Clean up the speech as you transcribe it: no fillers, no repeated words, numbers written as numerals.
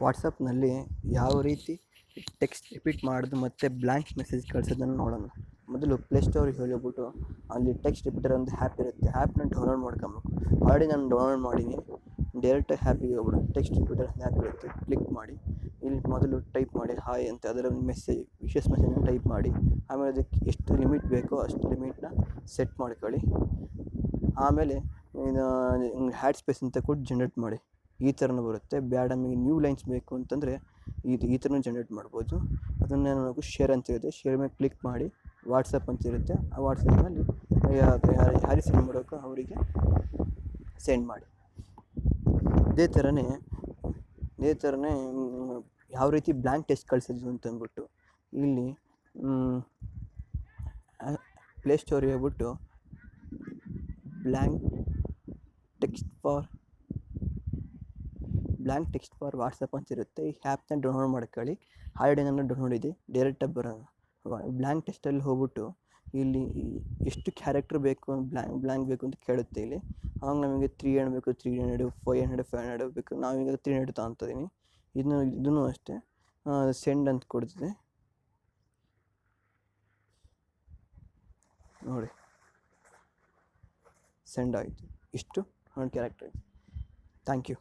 ವಾಟ್ಸಪ್ನಲ್ಲಿ ಯಾವ ರೀತಿ text repeat ಮಾಡೋದು ಮತ್ತು ಬ್ಲ್ಯಾಂಕ್ ಮೆಸೇಜ್ ಕಳ್ಸೋದನ್ನು ನೋಡೋಣ. ಮೊದಲು ಪ್ಲೇಸ್ಟೋರಿಗೆ ಹೋಗ್ಬಿಟ್ಟು ಅಲ್ಲಿ ಟೆಕ್ಸ್ಟ್ ರಿಪೀಟರ್ ಒಂದು ಆ್ಯಪ್ ಇರುತ್ತೆ, ಆ್ಯಪ್ನ ಡೌನ್ಲೋಡ್ ಮಾಡ್ಕೊಬೇಕು. ಆಲ್ರೆಡಿ ನಾನು ಡೌನ್ಲೋಡ್ ಮಾಡೀನಿ. ಡೈರೆಕ್ಟಾಗಿ ಆ್ಯಪಿಗೆ ಹೋಗ್ಬಿಡು, ಟೆಕ್ಸ್ಟ್ ರಿಪೀಟರ್ ಆ್ಯಪ್ ಇರುತ್ತೆ, ಕ್ಲಿಕ್ ಮಾಡಿ ಇಲ್ಲಿ ಮೊದಲು ಟೈಪ್ ಮಾಡಿ ಹಾಯ್ ಅಂತ, ಅದರ ಒಂದು ಮೆಸೇಜ್ ವಿಶೇಷ ಮೆಸೇಜನ್ನು ಟೈಪ್ ಮಾಡಿ, ಆಮೇಲೆ ಅದಕ್ಕೆ ಎಷ್ಟು ಲಿಮಿಟ್ ಬೇಕೋ ಅಷ್ಟು ಲಿಮಿಟ್ನ ಸೆಟ್ ಮಾಡ್ಕೊಳ್ಳಿ. ಆಮೇಲೆ ಇದು ಹ್ಯಾಡ್ ಸ್ಪೇಸ್ ಅಂತ ಕೊಟ್ಟು ಜನ್ರೇಟ್ ಮಾಡಿ. ಈ ಥರನೂ ಬರುತ್ತೆ. ಬೇಡ ನಮಗೆ ನ್ಯೂ ಲೈನ್ಸ್ ಬೇಕು ಅಂತಂದರೆ ಈ ಥರನೂ ಜನ್ರೇಟ್ ಮಾಡ್ಬೋದು. ಅದನ್ನು ನಾವು ಶೇರ್ ಅಂತ ಇರುತ್ತೆ, ಶೇರ್ ಮೇಲೆ ಕ್ಲಿಕ್ ಮಾಡಿ ವಾಟ್ಸಪ್ ಅಂತ ಇರುತ್ತೆ, ಆ ವಾಟ್ಸಪ್ನಲ್ಲಿ ಯಾರಿಗೆ ಸೆಂಡ್ ಮಾಡೋಕ್ಕೋ ಅವರಿಗೆ ಸೆಂಡ್ ಮಾಡಿ. ಇದೇ ಥರನೇ ಯಾವ ರೀತಿ ಬ್ಲ್ಯಾಂಕ್ ಟೆಕ್ಸ್ಟ್ ಕಳಿಸೋದು ಅಂತಂದ್ಬಿಟ್ಟು ಇಲ್ಲಿ ಪ್ಲೇಸ್ಟೋರಿಗೆ ಹೋಗ್ಬಿಟ್ಟು ಬ್ಲ್ಯಾಂಕ್ ಟೆಕ್ಸ್ಟ್ ಫಾರ್ ವಾಟ್ಸಪ್ ಅಂತ ಇರುತ್ತೆ. ಈ ಆ್ಯಪ್ನ ಡೌನ್ಲೋಡ್ ಮಾಡ್ಕೊಳ್ಳಿ. ಆಲ್ರೆಡಿ ನಾನು ಡೌನ್ಲೋಡ್ ಇದೆ, ಡೈರೆಕ್ಟಾಗಿ ಬರೋಣ. ಬ್ಲ್ಯಾಂಕ್ ಟೆಕ್ಸ್ಟಲ್ಲಿ ಹೋಗ್ಬಿಟ್ಟು ಇಲ್ಲಿ ಎಷ್ಟು ಕ್ಯಾರೆಕ್ಟರ್ ಬೇಕು, ಬ್ಲ್ಯಾಂಕ್ ಬೇಕು ಅಂತ ಕೇಳುತ್ತೆ ಇಲ್ಲಿ. ಆವಾಗ ನಮಗೆ 300 ಬೇಕು, 300, 500, 500 ಬೇಕು. ನಾವೀಗ 300 ತೊಗೊತಿದ್ದೀನಿ. ಇದನ್ನು ಅಷ್ಟೇ ಸೆಂಡ್ ಅಂತ ಕೊಡ್ತಿದೆ ನೋಡಿ, ಸೆಂಡ್ ಆಯಿತು. ಇಷ್ಟು 100 ಕ್ಯಾರೆಕ್ಟರ್ ಇದೆ. Thank you.